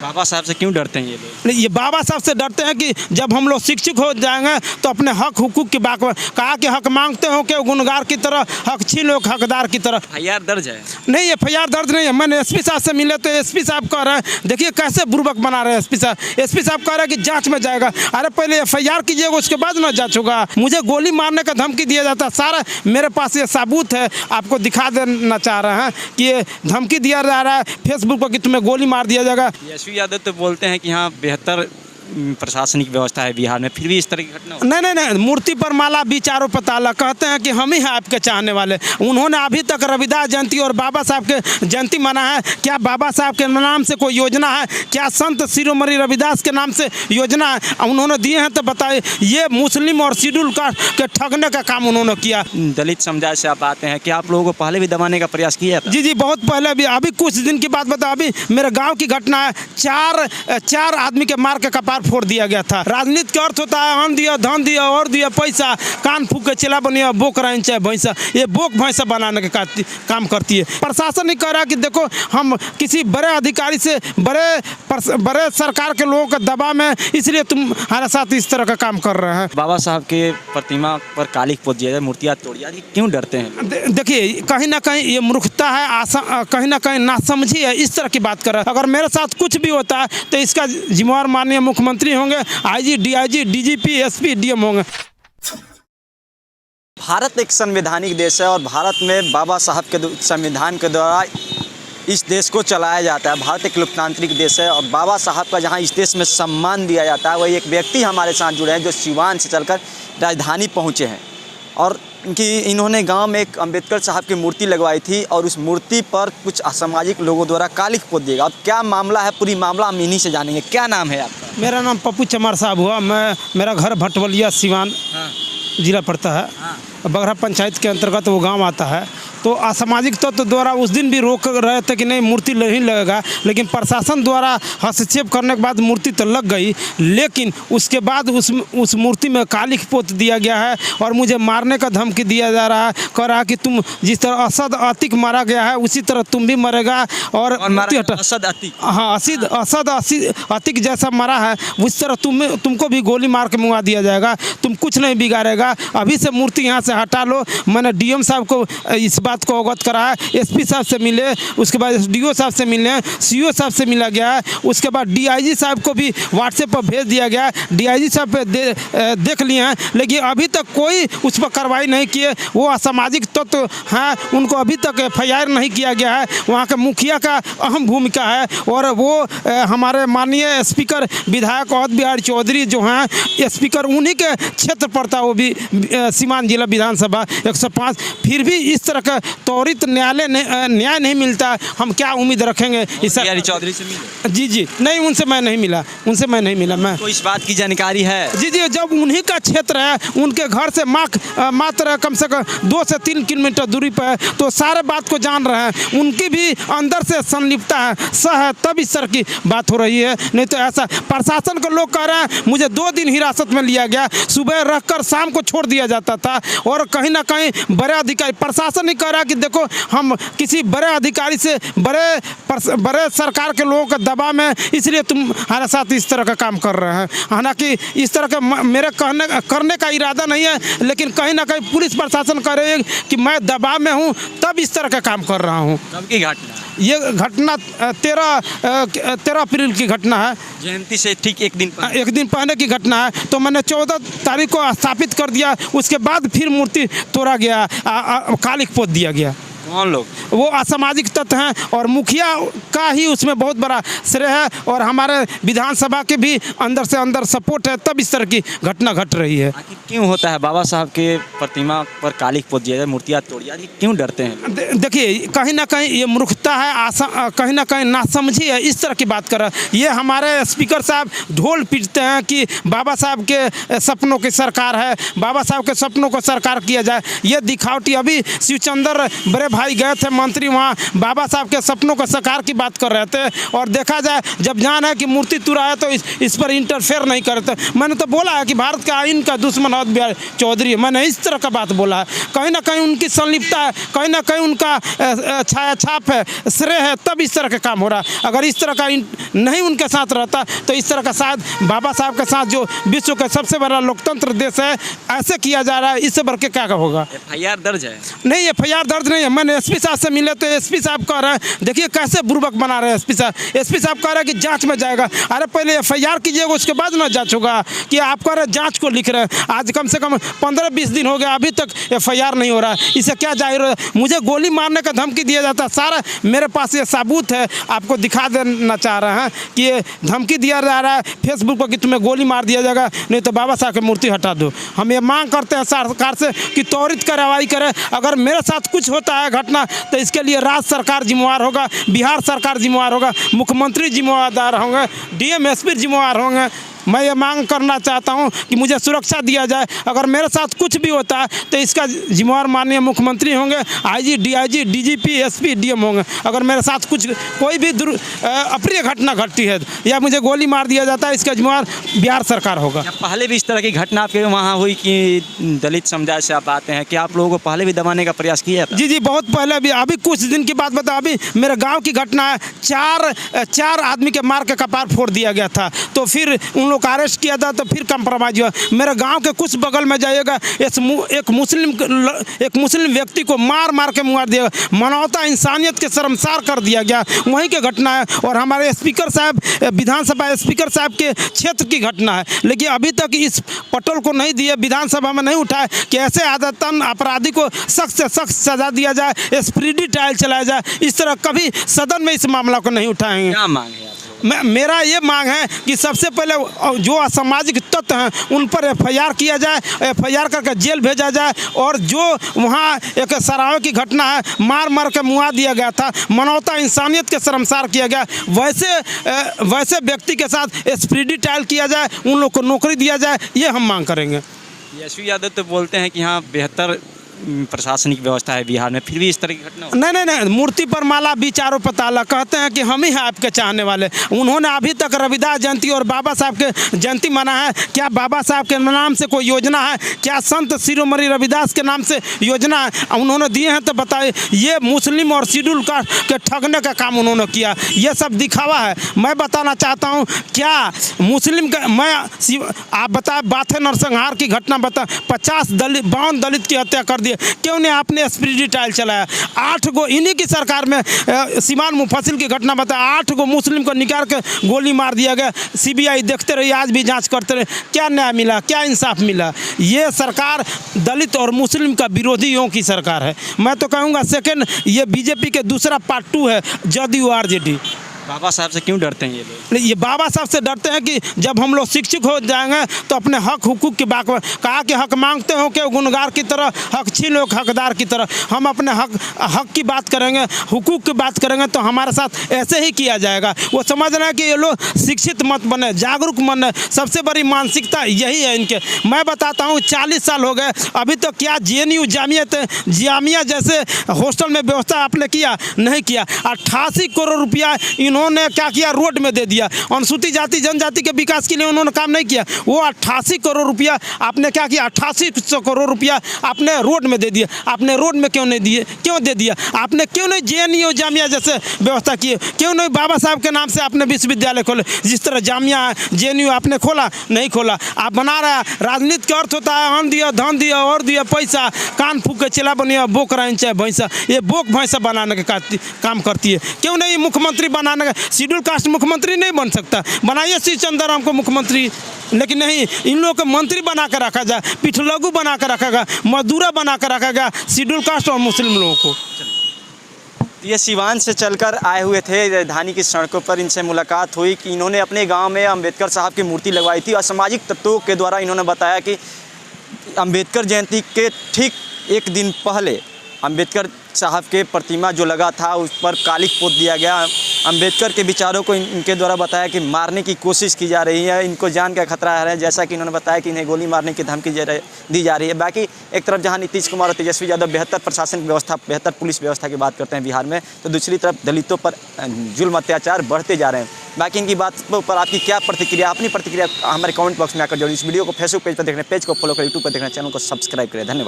बाबा साहब से क्यों डरते हैं ये लोग? नहीं, ये बाबा साहब से डरते हैं कि जब हम लोग शिक्षित हो जाएंगे तो अपने हक हुकूक की बात कहा कि हक मांगते हो कि गुनगार की तरह हक छीन लो हकदार की तरह। एफआईआर दर्ज है? नहीं, एफआईआर दर्ज नहीं है। मैंने एसपी साहब से मिले तो एसपी साहब कह रहे हैं, देखिए कैसे बुर्बक बना रहे हैं एसपी साहब। एसपी साहब कह रहे हैं कि जांच में जाएगा। अरे पहले एफआईआर कीजिएगा, उसके बाद ना जांच होगा। मुझे गोली मारने का धमकी दिया जाता है। सारा मेरे पास ये सबूत है, आपको दिखा देना चाह रहे हैं कि ये धमकी दिया जा रहा है फेसबुक पर कि तुम्हें गोली मार दिया जाएगा। यशवी यादव तो बोलते हैं कि यहाँ बेहतर प्रशासनिक व्यवस्था है बिहार में, फिर भी इस तरह की घटना हो। नहीं, मूर्ति पर माला विचारों पर ताला। कहते हैं कि हम ही हैं आपके चाहने वाले। उन्होंने अभी तक रविदास जयंती और बाबा साहब के जयंती मना है क्या? बाबा साहब के नाम से कोई योजना है क्या? संत शिरोमणि रविदास के नाम से योजना है उन्होंने दिए हैं तो बताइए। ये मुस्लिम और शेड्यूल कास्ट के ठगने का काम उन्होंने किया। दलित समुदाय से आप आते हैं कि आप लोगों को पहले भी दबाने का प्रयास किया था? जी, बहुत पहले भी। अभी कुछ दिन की बात बता, अभी मेरे गाँव की घटना है। चार आदमी के मार के कपार फोड़ दिया गया था। राजनीति का अर्थ होता है अन्न दिया, धन दिया और दिया पैसा, कान फूक के चिल्ला बनिया बोक रहे चाहे भैंसा। ये बोक भैंसा बनाने का काम करती है। प्रशासन नहीं कह रहा कि देखो हम किसी बड़े अधिकारी से बड़े सरकार के लोगों के दबाव में, इसलिए तुम हमारे साथ इस तरह का काम कर रहे हैं। बाबा साहब के प्रतिमा पर कालिख पोत दिया जाए, मूर्तियाँ तोड़ी जाती, क्यों डरते हैं? देखिए कहीं ना कहीं ये मूर्खता है, कहीं ना कहीं नासमझी है, इस तरह की बात कर रहा है। अगर मेरे साथ कुछ भी होता है तो इसका जिम्मेवार माननीय मुख्यमंत्री होंगे, IG, DIG, DGP, SP, DM होंगे। भारत एक संवैधानिक देश है और भारत में बाबा साहब के संविधान के द्वारा इस देश को चलाया जाता है। भारत एक लोकतांत्रिक देश है और बाबा साहब का जहां इस देश में सम्मान दिया जाता है, वही एक व्यक्ति हमारे साथ जुड़े हैं जो सिवान से चलकर राजधानी पहुंचे हैं और इन्होंने गांव में एक अंबेडकर साहब की मूर्ति लगवाई थी और उस मूर्ति पर कुछ असामाजिक लोगों द्वारा कालिख पोत दिएगा। अब क्या मामला है, पूरी मामला हम इन्हीं से जानेंगे। क्या नाम है आपका? मेरा नाम पप्पू चमार साहब हुआ। मेरा घर भटवलिया सिवान जिला पड़ता है। बगरा पंचायत के अंतर्गत वो गांव आता है। तो असामाजिक तत्व द्वारा उस दिन भी रोक रहे थे कि नहीं मूर्ति नहीं लगेगा, लेकिन प्रशासन द्वारा हस्तक्षेप करने के बाद मूर्ति तो लग गई, लेकिन उसके बाद उस मूर्ति में कालिख पोत दिया गया है और मुझे मारने का धमकी दिया जा रहा है। कह रहा है कि तुम जिस तरह असद अतीक मारा गया है उसी तरह तुम भी मरेगा। और असद अतीक, हाँ, असद अतीक जैसा मरा है उस तरह तुमको भी गोली मार के मुआ दिया जाएगा, तुम कुछ नहीं बिगाड़ेगा। अभी से मूर्ति यहाँ से हटा लो। मैंने डीएम साहब को इस बात को अवगत कराया, एसपी साहब से मिले, उसके बाद एसडीओ साहब से मिले, सीओ साहब से मिला गया है। उसके बाद डीआईजी साहब को भी व्हाट्सएप पर भेज दिया गया। डीआईजी साहब पे देख लिए हैं, लेकिन अभी तक कोई उस पर कार्रवाई नहीं किए। वो असामाजिक तत्व हैं, उनको अभी तक एफआईआर नहीं किया गया है। वहाँ के मुखिया का अहम भूमिका है और वो हमारे माननीय स्पीकर विधायक अवध बिहारी चौधरी जो हैं स्पीकर, उन्हीं के क्षेत्र पड़ता है वो भी सीवान जिला विधानसभा 105। फिर भी इस तरह का त्वरित न्याय नहीं मिलता। हम क्या उम्मीद रखेंगे? चौधरी से मिले? जी, नहीं, उनसे मैं नहीं मिला। मैं तो इस बात की जानकारी है? जी, जब उन्हीं का क्षेत्र है, उनके घर से मात्र कम से कम 2 से 3 किलोमीटर दूरी पर है, तो सारे बात को जान रहे हैं। उनकी भी अंदर से संलिप्तता है, तब इस तरह की बात हो रही है। नहीं तो ऐसा प्रशासन के लोग कह रहे हैं मुझे 2 दिन हिरासत में लिया गया, सुबह रखकर शाम को छोड़ दिया जाता था। और कहीं ना कहीं बड़े अधिकारी, प्रशासन नहीं कह रहा कि देखो हम किसी बड़े अधिकारी से बड़े सरकार के लोगों के दबाव में, इसलिए तुम हमारे साथ इस तरह का काम कर रहे हैं। हालांकि इस तरह का मेरे करने का इरादा नहीं है, लेकिन कहीं ना कहीं पुलिस प्रशासन कह रही है कि मैं दबाव में हूँ तब इस तरह का काम कर रहा हूँ। कब की घटना? ये घटना 13 अप्रैल की घटना है। जयंती से ठीक एक दिन पहले की घटना है। तो मैंने 14 तारीख को स्थापित कर दिया, उसके बाद फिर मूर्ति तोड़ा गया, कालिख पोत दिया गया। कौन लोग? वो असामाजिक तत्व हैं और मुखिया का ही उसमें बहुत बड़ा श्रेय है और हमारे विधानसभा के भी अंदर से अंदर सपोर्ट है, तब इस तरह की घटना घट रही है। आखिर क्यों होता है बाबा साहब के प्रतिमा पर कालिख पोत दिया जाए, मूर्तियाँ तोड़ी जाती, क्यों डरते हैं? देखिए कहीं ना कहीं ये मूर्खता है, कहीं ना कहीं नासमझी है, इस तरह की बात कर रहा है। ये हमारे स्पीकर साहब ढोल पीटते हैं कि बाबा साहब के सपनों की सरकार है, बाबा साहब के सपनों को सरकार किया जाए। ये दिखावटी। अभी शिवचंद्र बड़े भाई गए थे मंत्री वहाँ बाबा साहब के सपनों को साकार की बात कर रहे थे, और देखा जाए जब जान है कि मूर्ति तुरा है तो इस पर इंटरफेयर नहीं करते। मैंने तो बोला है कि भारत के आइन का दुश्मन अवध बिहारी चौधरी है, मैंने इस तरह का बात बोला है। कहीं ना कहीं उनकी संलिप्तता है, कहीं ना कहीं उनका छाया छाप है, श्रेय है, तब इस तरह का काम हो रहा है। अगर इस तरह का नहीं उनके साथ रहता तो इस तरह का शायद बाबा साहब के साथ, जो विश्व का सबसे बड़ा लोकतंत्र देश है, ऐसे किया जा रहा है, इससे बढ़ के क्या होगा। FIR दर्ज है? नहीं, FIR दर्ज नहीं है। मैंने एसपी साहब से मिले तो एसपी साहब कह रहे हैं, देखिए कैसे बुर्बक बना रहे हैं एसपी साहब। एसपी साहब कह रहे हैं कि जांच में जाएगा। अरे पहले FIR कीजिएगा, उसके बाद ना जांच होगा। कि आप कह रहे हैं जांच को लिख रहे हैं, आज कम से कम 15-20 दिन हो गया, अभी तक FIR नहीं हो रहा है। इससे क्या जाहिर है, मुझे गोली मारने का धमकी दिया जाता है। सारा मेरे पास ये सबूत है, आपको दिखा देना चाह रहे हैं कि ये धमकी दिया जा रहा है फेसबुक पर कि तुम्हें गोली मार दिया जाएगा, नहीं तो बाबा साहब की मूर्ति हटा दो। हम ये मांग करते हैं सरकार से कि त्वरित कार्रवाई करे। अगर मेरे साथ कुछ होता है घटना तो इसके लिए राज्य सरकार जिम्मेवार होगा, बिहार सरकार जिम्मेवार होगा, मुख्यमंत्री जिम्मेदार होंगे, DM SP जिम्मेवार होंगे। मैं ये मांग करना चाहता हूं कि मुझे सुरक्षा दिया जाए। अगर मेरे साथ कुछ भी होता है तो इसका जिम्मेवार माननीय मुख्यमंत्री होंगे, IG DIG DGP SP DM होंगे। अगर मेरे साथ कुछ कोई भी अप्रिय घटना घटती है या मुझे गोली मार दिया जाता है, इसका जिम्मेवार बिहार सरकार होगा। पहले भी इस तरह की घटना आपके वहाँ हुई कि दलित समुदाय से आप आते हैं, कि आप लोगों को पहले भी दबाने का प्रयास किया था? जी, बहुत पहले भी। अभी कुछ दिन की बात बता, अभी मेरे गाँव की घटना है, चार आदमी के मार के कपार फोड़ दिया गया था। तो फिर उन लोग अरेस्ट किया था, तो फिर कंप्रोमाइज हुआ। मेरे गांव के कुछ बगल में जाइएगा, एक मुस्लिम व्यक्ति को मार के मुआ दिया, मानवता इंसानियत के शर्मसार कर दिया गया। वहीं की घटना है। और हमारे स्पीकर साहब, विधानसभा स्पीकर साहब के क्षेत्र की घटना है। लेकिन अभी तक इस पटल को नहीं दिए, विधानसभा में नहीं उठाए कि ऐसे आदतन अपराधी को सख्त से सख्त सजा दिया जाए, स्पीडी ट्रायल चलाया जाए। इस तरह कभी सदन में इस मामला को नहीं उठाएंगे। क्या मांग है? मेरा ये मांग है कि सबसे पहले जो असामाजिक तत्व हैं उन पर FIR किया जाए, FIR करके जेल भेजा जाए। और जो वहाँ एक सरावे की घटना है, मार के मुआ दिया गया था, मानवता इंसानियत के शर्मसार किया गया, वैसे व्यक्ति के साथ स्पीडी ट्रायल किया जाए, उन लोग को नौकरी दिया जाए, ये हम मांग करेंगे। यशवी यादव तो बोलते हैं कि हाँ बेहतर प्रशासनिक व्यवस्था है बिहार में, फिर भी इस तरह की घटना? नहीं, मूर्ति पर माला विचारों पर ताला। कहते हैं कि हम ही हैं आपके चाहने वाले। उन्होंने अभी तक रविदास जयंती और बाबा साहब के जयंती मना है क्या? बाबा साहब के नाम से कोई योजना है क्या? संत शिरोमणि रविदास के नाम से योजना है उन्होंने दिए हैं तो बताइए। ये मुस्लिम और शेड्यूल कास्ट के ठगने का काम उन्होंने किया, ये सब दिखावा है। मैं बताना चाहता हूँ, क्या मुस्लिम का आप बताए बाथे नरसंहार की घटना बता, 52 दलित की हत्या कर क्यों नहीं आपने स्पीडी ट्रायल चलाया? 8 गो इन्हीं की सरकार में सीमान मुफस्सिल की घटना बताया, 8 गो मुस्लिम को निकाल के गोली मार दिया गया। CBI देखते रही, आज भी जांच करते रहे, क्या न्याय मिला, क्या इंसाफ मिला? ये सरकार दलित और मुस्लिम का विरोधियों की सरकार है। मैं तो कहूँगा सेकेंड, ये BJP के दूसरा पार्ट 2 है, JDU RJD। बाबा साहब से क्यों डरते हैं ये लोग? ये बाबा साहब से डरते हैं कि जब हम लोग शिक्षित हो जाएंगे तो अपने हक हुकूक की बात, कहा कि हक मांगते हो कि गुनगार की तरह, हक छीनो हकदार की तरह। हम अपने हक की बात करेंगे, हुकूक की बात करेंगे तो हमारे साथ ऐसे ही किया जाएगा। वो समझ रहे हैं कि ये लोग शिक्षित मत बने, जागरूक बने, सबसे बड़ी मानसिकता यही है इनके। मैं बताता हूँ 40 साल हो गए, अभी तक क्या JNU जामिया जैसे हॉस्टल में व्यवस्था आपने किया? नहीं किया। 88 करोड़ रुपया उन्होंने क्या किया? रोड में दे दिया। अनुसूचित जाति जनजाति के विकास के लिए उन्होंने काम नहीं किया। वो 88 करोड़ रुपया आपने क्या किया? 8800 करोड़ रुपया आपने रोड में दे दिया। आपने रोड में क्यों नहीं दिए? क्यों दे दिया? आपने क्यों नहीं JNU जामिया जैसे व्यवस्था किए? क्यों नहीं बाबा साहब के नाम से आपने विश्वविद्यालय खोले? जिस तरह जामिया JNU आपने खोला, नहीं खोला। आप बना रहा, राजनीति का अर्थ होता है अन्न दिया, धन दिया और दिया पैसा, कान फूक के चला बनिया बोक रहे चाहे भैंसा। ये बोक भैंसा बनाने का काम करती है। क्यों नहीं मुख्यमंत्री बनाने का? शेड्यूल कास्ट मुख्यमंत्री नहीं बन सकता, बनाइए श्री चंद्राम को मुख्यमंत्री। लेकिन नहीं, इन लोगों को मंत्री बना कर रखा जाए, पिठलगू बना कर रखा गया, मजदूरा बना कर रखा गया शेड्यूल कास्ट और मुस्लिम लोगों को। ये सिवान से चलकर आए हुए थे, राजधानी की सड़कों पर इनसे मुलाकात हुई कि इन्होंने अपने गांव में अंबेडकर साहब की मूर्ति लगवाई थी। असामाजिक तत्वों के द्वारा इन्होंने बताया कि अंबेडकर जयंती के ठीक एक दिन पहले अंबेडकर साहब के प्रतिमा जो लगा था उस पर कालिख पोत दिया गया। अंबेडकर के विचारों को इनके द्वारा बताया कि मारने की कोशिश की जा रही है, इनको जान का खतरा है, जैसा कि इन्होंने बताया कि इन्हें गोली मारने की धमकी दी जा रही है। बाकी एक तरफ जहां नीतीश कुमार और तेजस्वी यादव बेहतर प्रशासन व्यवस्था, बेहतर पुलिस व्यवस्था की बात करते हैं बिहार में, तो दूसरी तरफ दलितों पर जुल्म अत्याचार बढ़ते जा रहे हैं। बाकी इनकी बातों पर आपकी क्या प्रतिक्रिया, अपनी प्रतिक्रिया हमारे कमेंट बॉक्स में आकर जरूर। इस वीडियो को फेसबुक पेज पर देखने, पेज को फॉलो करें, यूट्यूब पर देखना, चैनल को सब्सक्राइब करें। धन्यवाद।